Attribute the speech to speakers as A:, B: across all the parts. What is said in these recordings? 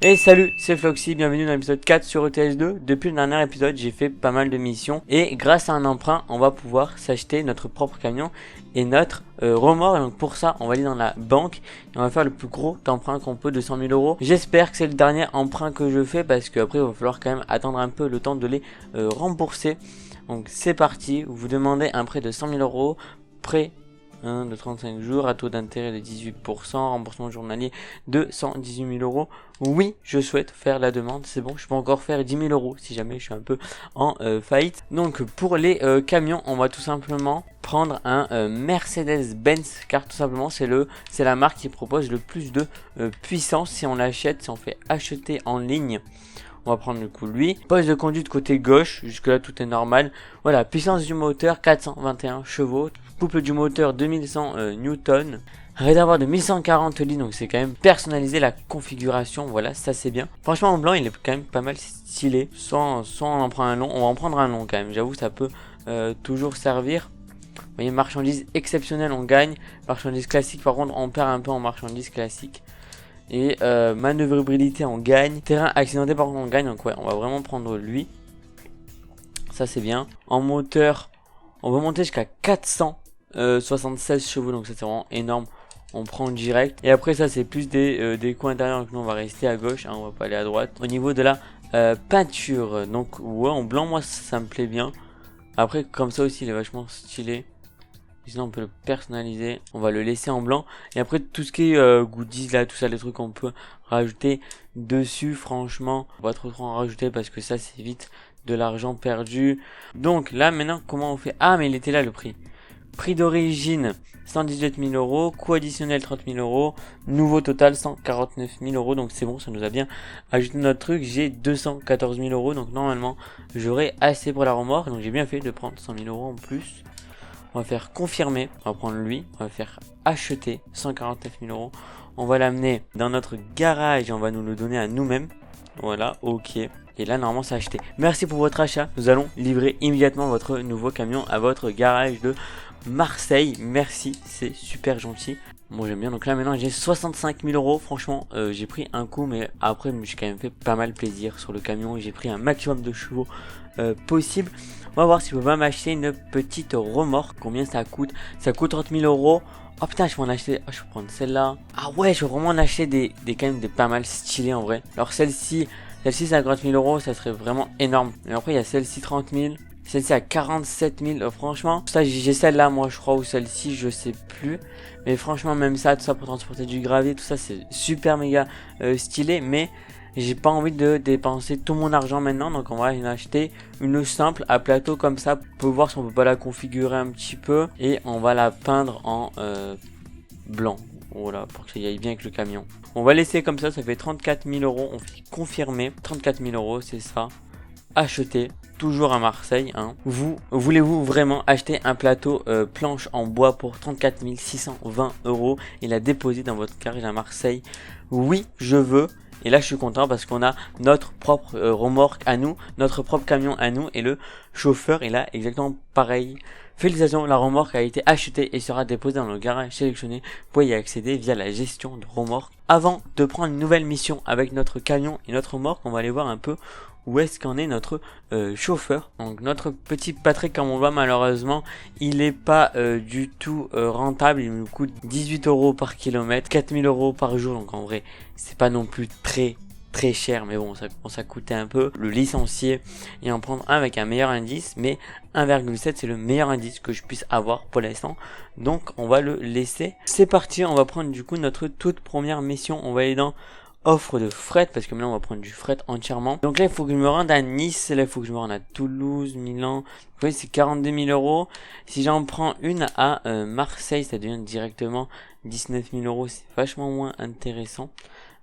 A: Et salut, c'est Floxy, bienvenue dans l'épisode 4 sur ETS2. Depuis le dernier épisode, j'ai fait pas mal de missions et grâce à un emprunt, on va pouvoir s'acheter notre propre camion et notre remorque. Donc pour ça, on va aller dans la banque et on va faire le plus gros emprunt qu'on peut de 100 000 euros. J'espère que c'est le dernier emprunt que je fais parce qu'après, il va falloir quand même attendre un peu le temps de les rembourser. Donc c'est parti, vous demandez un prêt de 100 000 euros, prêt de 35 jours, à taux d'intérêt de 18%, remboursement journalier de 118 000 euros. Oui, je souhaite faire la demande, c'est bon, je peux encore faire 10 000 euros si jamais je suis un peu en faillite. Donc pour les camions, on va tout simplement prendre un Mercedes-Benz, car tout simplement c'est la marque qui propose le plus de puissance si on l'achète, si on fait acheter en ligne. On va prendre le coup lui. Poste de conduite côté gauche, jusque là tout est normal. Voilà, puissance du moteur 421 chevaux. Couple du moteur 2100 newtons. Réservoir de 1140 litres, donc c'est quand même personnalisé la configuration. Voilà, ça c'est bien. Franchement en blanc il est quand même pas mal stylé. Soit on en prend un long, on va en prendre un long quand même. J'avoue ça peut toujours servir. Vous voyez, marchandises exceptionnelles on gagne. Marchandises classiques par contre on perd un peu en marchandises classiques. Et manœuvrabilité on gagne. Terrain accidenté par contre on gagne. Donc ouais, on va vraiment prendre lui. Ça c'est bien. En moteur, on va monter jusqu'à 476 chevaux. Donc ça c'est vraiment énorme. On prend direct. Et après ça c'est plus des coins intérieurs. Donc nous on va rester à gauche. Hein, on va pas aller à droite. Au niveau de la peinture. Donc ouais, en blanc moi ça me plaît bien. Après comme ça aussi il est vachement stylé. Sinon on peut le personnaliser, on va le laisser en blanc. Et après tout ce qui est goodies là, tout ça, les trucs qu'on peut rajouter dessus, franchement, on va pas trop en rajouter parce que ça c'est vite de l'argent perdu. Donc là maintenant comment on fait? Ah mais il était là le prix. Prix d'origine 118 000 euros, coût additionnel 30 000 euros, nouveau total 149 000 euros. Donc c'est bon, ça nous a bien ajouté notre truc. J'ai 214 000 euros, donc normalement j'aurai assez pour la remorque. Donc j'ai bien fait de prendre 100 000 euros en plus. On va faire confirmer, on va prendre lui, on va faire acheter 149 000 euros. On va l'amener dans notre garage et on va nous le donner à nous-mêmes. Voilà, ok. Et là, normalement, c'est acheté. Merci pour votre achat. Nous allons livrer immédiatement votre nouveau camion à votre garage de Marseille. Merci, c'est super gentil. Bon, j'aime bien. Donc là, maintenant, j'ai 65 000 euros. Franchement, j'ai pris un coup, mais après, je me suis quand même fait pas mal plaisir sur le camion. J'ai pris un maximum de chevaux possible. On va voir si je peux pas m'acheter une petite remorque. Combien ça coûte? Ça coûte 30 000 euros. Oh putain, je peux en acheter. Oh, je peux prendre celle-là. Ah ouais, je vais vraiment en acheter des quand même des pas mal stylés en vrai. Alors celle-ci 50 000 euros, ça serait vraiment énorme. Et après, il y a celle-ci 30 000. Celle-ci à 47 000. Franchement, ça j'ai celle-là, moi je crois, ou celle-ci, je sais plus. Mais franchement, même ça, tout ça pour transporter du gravier, tout ça, c'est super méga stylé. Mais j'ai pas envie de dépenser tout mon argent maintenant, donc on va en acheter une simple à plateau comme ça. On peut voir si on peut pas la configurer un petit peu et on va la peindre en blanc. Voilà, pour que ça y aille bien avec le camion. On va laisser comme ça fait 34 000 euros. On fait confirmer. 34 000 euros, c'est ça. Acheter. Toujours à Marseille. Hein. Voulez-vous vraiment acheter un plateau planche en bois pour 34 620 euros et la déposer dans votre garage à Marseille? Oui, je veux. Et là je suis content parce qu'on a notre propre remorque à nous, notre propre camion à nous et le chauffeur est là exactement pareil. Félicitations, la remorque a été achetée et sera déposée dans le garage sélectionné. Vous pouvez y accéder via la gestion de remorque. Avant de prendre une nouvelle mission avec notre camion et notre remorque, on va aller voir un peu où est-ce qu'en est notre chauffeur. Donc notre petit Patrick, comme on voit malheureusement, il est pas du tout rentable. Il nous coûte 18 euros par kilomètre, 4000 euros par jour. Donc en vrai, c'est pas non plus très cher, mais bon, ça commence à coûter un peu. Le licencier et en prendre un avec un meilleur indice, mais 1,7 c'est le meilleur indice que je puisse avoir pour l'instant. Donc on va le laisser. C'est parti, on va prendre du coup notre toute première mission. On va aller dans offre de fret, parce que maintenant on va prendre du fret entièrement. Donc là il faut que je me rende à Nice, là il faut que je me rende à Toulouse, Milan. Vous voyez, c'est 42 000 euros. Si j'en prends une à Marseille, ça devient directement 19 000 euros. C'est vachement moins intéressant.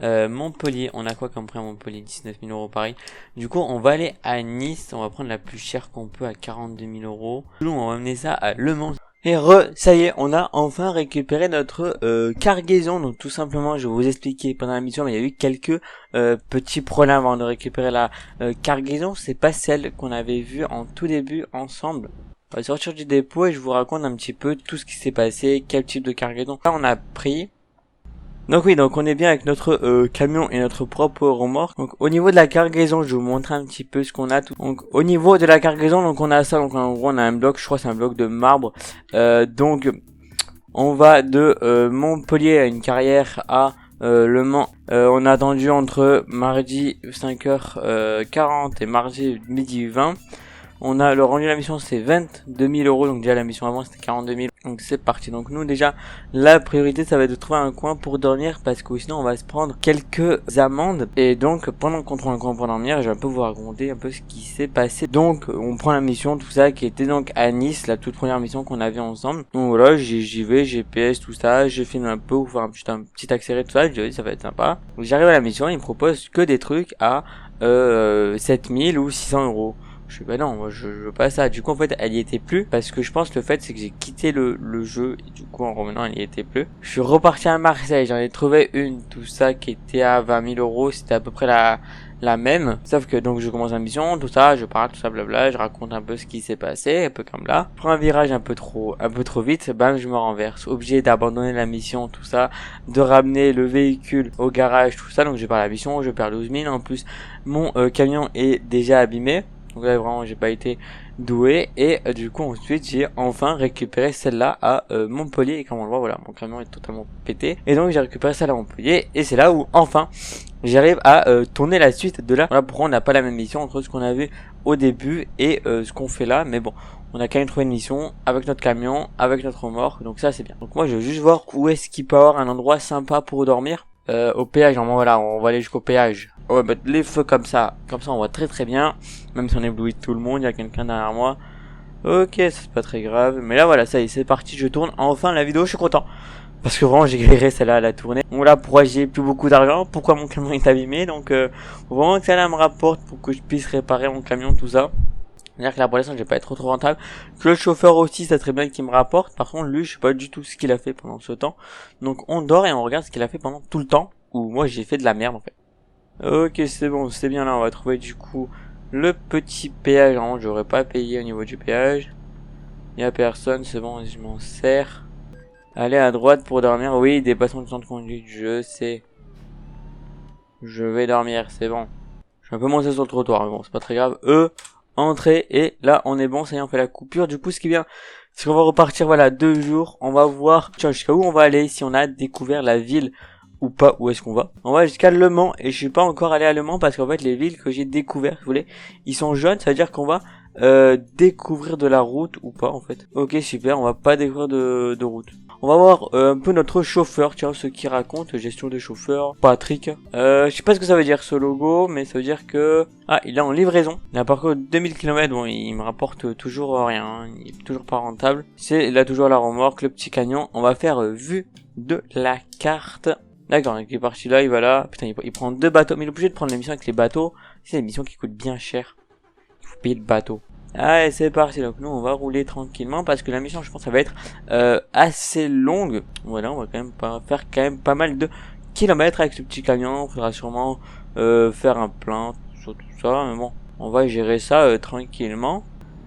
A: Montpellier, on a quoi comme prix à Montpellier? 19 000 euros pareil. Du coup on va aller à Nice, on va prendre la plus chère qu'on peut à 42 000 euros. Nous on va amener ça à Le Mans. Et ça y est, on a enfin récupéré notre cargaison. Donc tout simplement, je vais vous expliquer pendant la mission, mais il y a eu quelques petits problèmes avant de récupérer la cargaison. C'est pas celle qu'on avait vue en tout début ensemble. On va sortir du dépôt et je vous raconte un petit peu tout ce qui s'est passé, quel type de cargaison. Là on a pris Donc oui, donc on est bien avec notre camion et notre propre remorque. Donc au niveau de la cargaison, je vais vous montrer un petit peu ce qu'on a. Donc au niveau de la cargaison, donc on a ça. Donc en gros on a un bloc, je crois que c'est un bloc de marbre. Donc on va de Montpellier à une carrière à Le Mans. On a attendu entre mardi 5h40 et mardi midi 20. On a le rendu de la mission, c'est 22 000 euros. Donc déjà la mission avant c'était 42 000. Donc c'est parti. Donc nous déjà la priorité ça va être de trouver un coin pour dormir, parce que sinon on va se prendre quelques amendes. Et donc pendant qu'on trouve un coin pour dormir, je vais un peu vous raconter un peu ce qui s'est passé. Donc on prend la mission, tout ça, qui était donc à Nice, la toute première mission qu'on avait ensemble. Donc voilà, j'y vais, GPS, tout ça, je filme un peu, pour faire un petit accéléré, tout ça. Je dis ça va être sympa. Donc j'arrive à la mission, il me propose que des trucs à 7000 ou 600 euros. Je suis bah non, moi je veux pas ça. Du coup en fait elle y était plus, parce que je pense le fait c'est que j'ai quitté le jeu et du coup en revenant elle y était plus. Je suis reparti à Marseille, j'en ai trouvé une, tout ça qui était à 20 000 euros, c'était à peu près la même. Sauf que donc je commence la mission, tout ça, je parle, tout ça blabla, je raconte un peu ce qui s'est passé, un peu comme là. Je prends un virage un peu trop vite, bam je me renverse. Obligé d'abandonner la mission, tout ça, de ramener le véhicule au garage, tout ça. Donc je pars la mission, je perds 12 000, en plus mon camion est déjà abîmé. Donc là vraiment j'ai pas été doué, et du coup ensuite j'ai enfin récupéré celle-là à Montpellier, et comme on le voit voilà mon camion est totalement pété, et donc j'ai récupéré celle à Montpellier, et c'est là où enfin j'arrive à tourner la suite de là. Voilà pourquoi on n'a pas la même mission entre ce qu'on a vu au début et ce qu'on fait là, mais bon on a quand même trouvé une mission avec notre camion, avec notre remorque, donc ça c'est bien. Donc moi je veux juste voir où est-ce qu'il peut y avoir un endroit sympa pour dormir. Au péage, normalement voilà, on va aller jusqu'au péage. On va mettre les feux comme ça on voit très bien. Même si on éblouit tout le monde, il y a quelqu'un derrière moi. Ok, c'est pas très grave. Mais là voilà, ça y est, c'est parti, je tourne enfin la vidéo, je suis content. Parce que vraiment j'ai galéré celle-là à la tourner. Bon là, pourquoi j'ai plus beaucoup d'argent, pourquoi mon camion est abîmé. Donc vraiment que celle-là me rapporte pour que je puisse réparer mon camion, tout ça. C'est-à-dire que là pour l'instant je vais pas être trop rentable. Que le chauffeur aussi ça serait bien qu'il me rapporte. Par contre lui je sais pas du tout ce qu'il a fait pendant ce temps. Donc on dort et on regarde ce qu'il a fait pendant tout le temps où moi j'ai fait de la merde en fait. Ok c'est bon, c'est bien, là on va trouver du coup le petit péage. Normalement j'aurais pas payé au niveau du péage. Il y a personne, c'est bon, je m'en sers. Allez à droite pour dormir. Oui, dépassement du temps de conduite, je sais. Je vais dormir, c'est bon. Je suis un peu monté sur le trottoir mais bon c'est pas très grave. Entrée, et là on est bon, ça y est on fait la coupure. Du coup ce qui est bien c'est qu'on va repartir voilà 2 jours, on va voir jusqu'à où on va aller, si on a découvert la ville ou pas, où est-ce qu'on va. On va jusqu'à Le Mans, et je suis pas encore allé à Le Mans parce qu'en fait les villes que j'ai découvertes, vous voulez, ils sont jaunes, ça veut dire qu'on va découvrir de la route ou pas en fait. Ok super, on va pas découvrir de route. On va voir un peu notre chauffeur, tiens, ce qui raconte, gestion des chauffeurs, Patrick. Je sais pas ce que ça veut dire ce logo, mais ça veut dire que... Ah, il est en livraison. Il a parcouru 2000 km, bon, il me rapporte toujours rien, hein. Il est toujours pas rentable. Il a toujours la remorque, le petit camion. On va faire vue de la carte. D'accord, il est parti là, il va là. Putain, il prend 2 bateaux, mais il est obligé de prendre l'émission avec les bateaux. C'est des missions qui coûtent bien cher. Il faut payer le bateau. Allez c'est parti, donc nous on va rouler tranquillement parce que la mission je pense ça va être assez longue. Voilà, on va quand même faire quand même pas mal de kilomètres avec ce petit camion. Il faudra sûrement faire un plein sur tout ça, mais bon on va gérer ça tranquillement.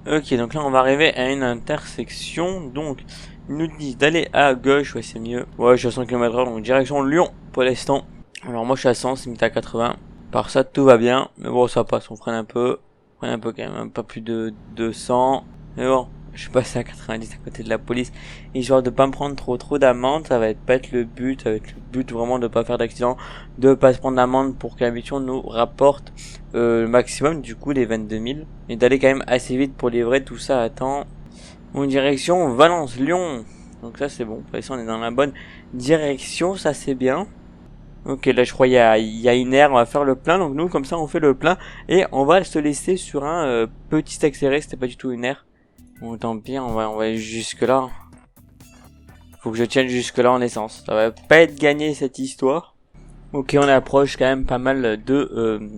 A: Ok, donc là on va arriver à une intersection, donc ils nous disent d'aller à gauche, ouais c'est mieux. Ouais je suis à 100 km/h donc direction Lyon pour l'instant. Alors moi je suis à 100, c'est mis à 80. Par ça tout va bien, mais bon ça passe, on freine un peu quand même, pas plus de 200. Mais bon, je suis passé à 90 à côté de la police, histoire de pas me prendre trop d'amende. Ça va pas être le but, ça va être le but vraiment de pas faire d'accident, de pas se prendre d'amende pour que la mission nous rapporte le maximum, du coup les 22 000. Et d'aller quand même assez vite pour livrer tout ça à temps. En direction Valence-Lyon. Donc ça c'est bon, pour l'instant on est dans la bonne direction, ça c'est bien. Ok, là je crois il y a une aire, on va faire le plein, donc nous comme ça on fait le plein et on va se laisser sur un petit accéléré, c'était pas du tout une aire. Bon tant pis, on va aller jusque là. Faut que je tienne jusque là en essence, ça va pas être gagné cette histoire. Ok, on approche quand même pas mal de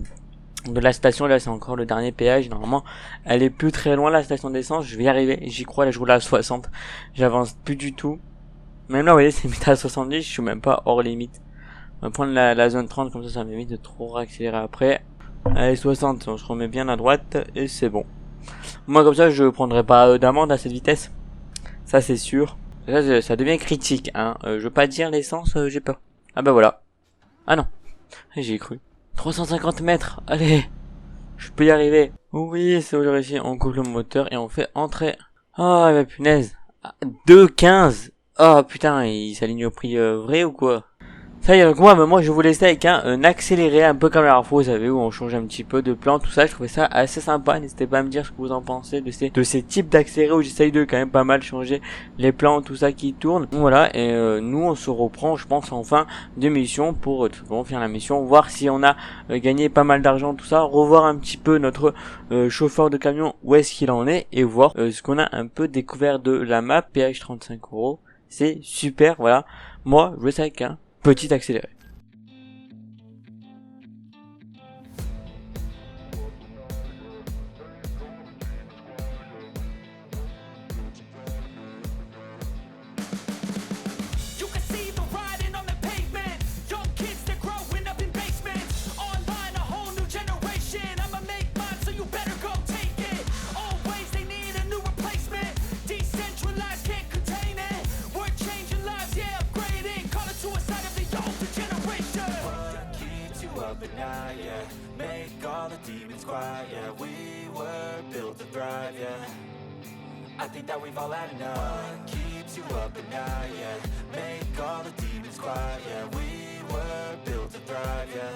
A: la station, là c'est encore le dernier péage, normalement elle est plus très loin la station d'essence, je vais y arriver, j'y crois, là je roule à 60, j'avance plus du tout. Même là vous voyez c'est mis à 70, je suis même pas hors limite. On va prendre la zone 30, comme ça m'évite de trop réaccélérer après. Allez 60, on se remet bien à droite et c'est bon. Moi comme ça je prendrai pas d'amende à cette vitesse, ça c'est sûr. Ça devient critique hein, je veux pas dire l'essence, j'ai peur. Ah bah voilà. Ah non, j'y ai cru. 350 mètres, allez, je peux y arriver. Oui, c'est où j'ai réussi. On coupe le moteur et on fait entrer. Ah bah punaise. 2,15. Oh putain, il s'aligne au prix vrai ou quoi? Ça y est, donc moi je vous laissais avec un accéléré, un peu comme la dernière fois, vous savez, où on change un petit peu de plan, tout ça. Je trouvais ça assez sympa. N'hésitez pas à me dire ce que vous en pensez de ces types d'accélérés où j'essaye de quand même pas mal changer les plans, tout ça qui tourne. Donc voilà, et nous on se reprend, je pense, en fin de mission pour tout simplement faire la mission, voir si on a gagné pas mal d'argent, tout ça, revoir un petit peu notre chauffeur de camion, où est-ce qu'il en est, et voir ce qu'on a un peu découvert de la map. PH 35€, c'est super, voilà. Moi, je sais avec un petit accéléré.
B: Yeah, make all the demons quiet. Yeah, we were built to thrive. Yeah, I think that we've all had enough. What keeps you up at night? Yeah, make all the demons quiet. Yeah, we were built to thrive. Yeah,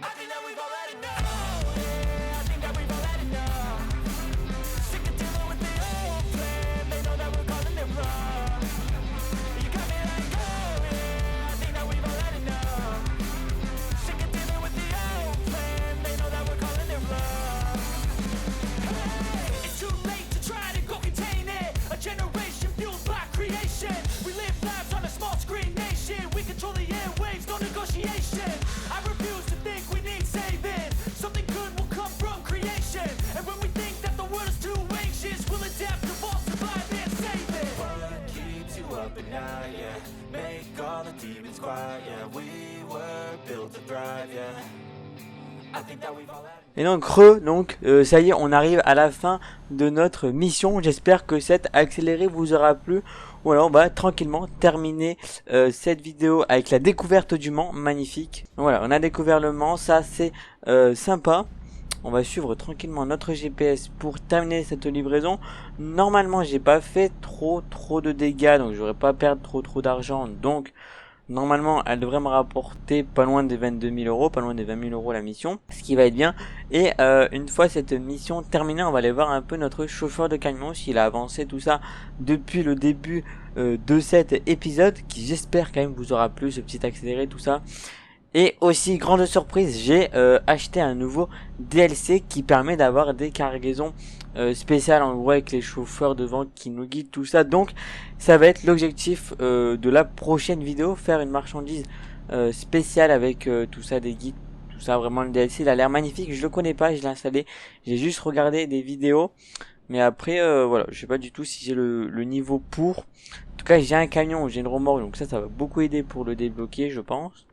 B: I think that we've all had enough. Yeah, I think that we've all had enough. Sick of dealing with the old plan. They know that we're calling it wrong. You got me like, oh yeah, I think that we've all had enough. Sick of dealing with the old plan. They know that we're calling it wrong. Hey, it's too late to try to go contain it. A generation fueled by creation. We live lives on a small screen nation. We control the airwaves, no negotiation. I refuse to think we need saving. Something good will come from creation. And when we think that the world is too anxious, we'll adapt, evolve, survive, and save it. What keeps you up at night? Yeah, make all the demons quiet. Yeah, we were built to thrive. Yeah, I think that we've all had.
A: Et donc ça y est, on arrive à la fin de notre mission. J'espère que cet accéléré vous aura plu. Voilà, on va tranquillement terminer cette vidéo avec la découverte du Mans, magnifique. Voilà, on a découvert le Mans, ça c'est sympa. On va suivre tranquillement notre GPS pour terminer cette livraison. Normalement, j'ai pas fait trop de dégâts, donc j'aurais pas perdre trop d'argent. Donc normalement, elle devrait me rapporter pas loin des 22 000 €, pas loin des 20 000 € la mission, ce qui va être bien. Et une fois cette mission terminée, on va aller voir un peu notre chauffeur de camion, s'il a avancé tout ça depuis le début de cet épisode, qui j'espère quand même vous aura plu, ce petit accéléré, tout ça. Et aussi, grande surprise, j'ai acheté un nouveau DLC qui permet d'avoir des cargaisons spéciales, en gros, avec les chauffeurs devant qui nous guident, tout ça. Donc ça va être l'objectif de la prochaine vidéo, faire une marchandise spéciale avec tout ça, des guides, tout ça. Vraiment, le DLC il a l'air magnifique. Je le connais pas, je l'ai installé, j'ai juste regardé des vidéos, mais après voilà, je sais pas du tout si j'ai le niveau pour. En tout cas, j'ai un camion, j'ai une remorque, donc ça va beaucoup aider pour le débloquer, je pense.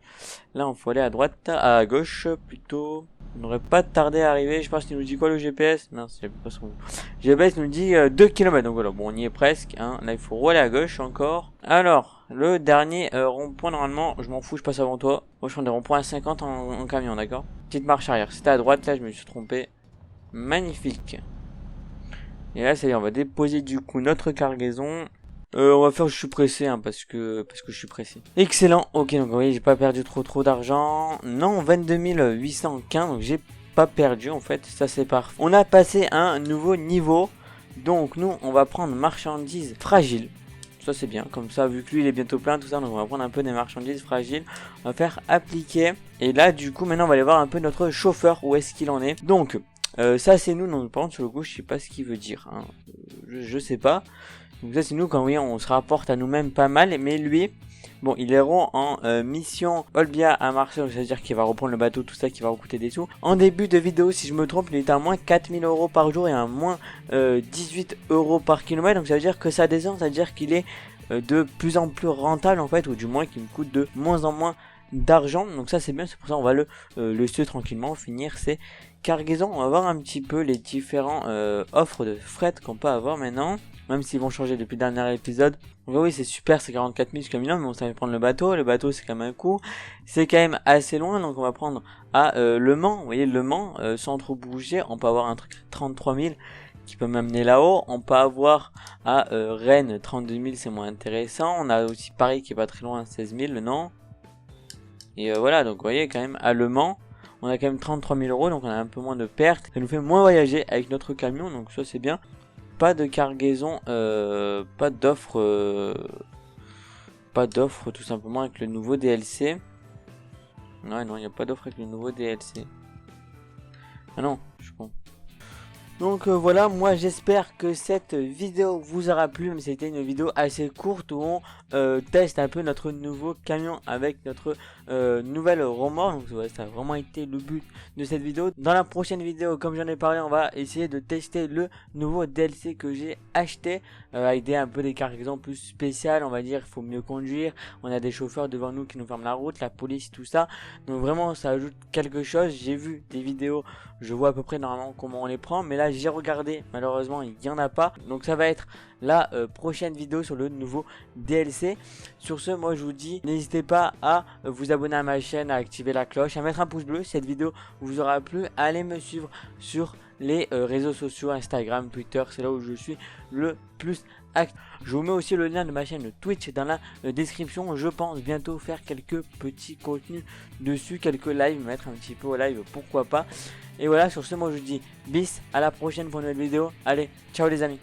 A: Là, on faut aller à droite, à gauche plutôt. On n'aurait pas tardé à arriver. Je pense qu'il nous dit quoi le GPS? Mince, j'ai pas son GPS nous dit 2 km. Donc voilà, bon, on y est presque. Hein. Là, il faut rouler à gauche encore. Alors, le dernier rond-point, normalement, je m'en fous, je passe avant toi. Moi, je prends des ronds-points à 50 en camion, d'accord? Petite marche arrière. C'était à droite, là, je me suis trompé. Magnifique. Et là, ça y est, on va déposer du coup notre cargaison. On va faire je suis pressé hein, parce que je suis pressé. Excellent. OK, donc vous voyez, j'ai pas perdu trop d'argent. Non, 22 815, donc j'ai pas perdu en fait, ça c'est parfait. On a passé un nouveau niveau. Donc nous, on va prendre marchandises fragiles. Ça c'est bien, comme ça vu que lui il est bientôt plein tout ça, donc on va prendre un peu des marchandises fragiles. On va faire appliquer et là du coup maintenant on va aller voir un peu notre chauffeur, où est-ce qu'il en est. Donc ça c'est nous, donc par contre sur le coup je sais pas ce qu'il veut dire hein. Je sais pas. Donc ça c'est nous quand oui, on se rapporte à nous-mêmes pas mal, mais lui, bon il est en mission Olbia à Marseille, donc ça veut dire qu'il va reprendre le bateau, tout ça qui va coûter des sous. En début de vidéo, si je me trompe, il est à moins 4000 € par jour et à moins 18 € par kilomètre, donc ça veut dire que ça descend, ça veut dire qu'il est de plus en plus rentable en fait, ou du moins qu'il me coûte de moins en moins d'argent. Donc ça c'est bien, c'est pour ça on va le laisser tranquillement finir ces cargaisons. On va voir un petit peu les différents offres de fret qu'on peut avoir maintenant, même s'ils vont changer depuis le dernier épisode. Donc oui, c'est super, c'est 44 000 jusqu'à 1 000 mais on savait prendre le bateau c'est quand même un coup, c'est quand même assez loin, donc on va prendre à Le Mans. Vous voyez, Le Mans, sans trop bouger, on peut avoir un truc 33 000 qui peut m'amener là-haut. On peut avoir à Rennes 32 000, c'est moins intéressant. On a aussi Paris qui est pas très loin, 16 000, non. Et voilà, donc vous voyez quand même à Le Mans, on a quand même 33 000 euros, donc on a un peu moins de pertes. Ça nous fait moins voyager avec notre camion, donc ça c'est bien. Pas de cargaison, pas d'offre tout simplement avec le nouveau DLC. Ouais, non, il n'y a pas d'offre avec le nouveau DLC. Ah non, je suis con. Donc voilà, moi j'espère que cette vidéo vous aura plu, mais c'était une vidéo assez courte où on teste un peu notre nouveau camion avec notre nouvelle remorque. Donc ouais, ça a vraiment été le but de cette vidéo. Dans la prochaine vidéo, comme j'en ai parlé, on va essayer de tester le nouveau DLC que j'ai acheté avec un peu des cargaisons plus spéciales, on va dire. Il faut mieux conduire, on a des chauffeurs devant nous qui nous ferment la route, la police, tout ça. Donc vraiment ça ajoute quelque chose. J'ai vu des vidéos, je vois à peu près normalement comment on les prend, mais là j'ai regardé, malheureusement il n'y en a pas. Donc ça va être la prochaine vidéo sur le nouveau DLC. Sur ce, moi je vous dis, n'hésitez pas à vous abonner à ma chaîne, à activer la cloche, à mettre un pouce bleu si cette vidéo vous aura plu. Allez me suivre sur les réseaux sociaux, Instagram, Twitter, c'est là où je suis le plus actif. Je vous mets aussi le lien de ma chaîne Twitch dans la description. Je pense bientôt faire quelques petits contenus dessus, quelques lives, mettre un petit peu au live, pourquoi pas. Et voilà, sur ce, moi je vous dis bis, à la prochaine pour une nouvelle vidéo. Allez, ciao les amis.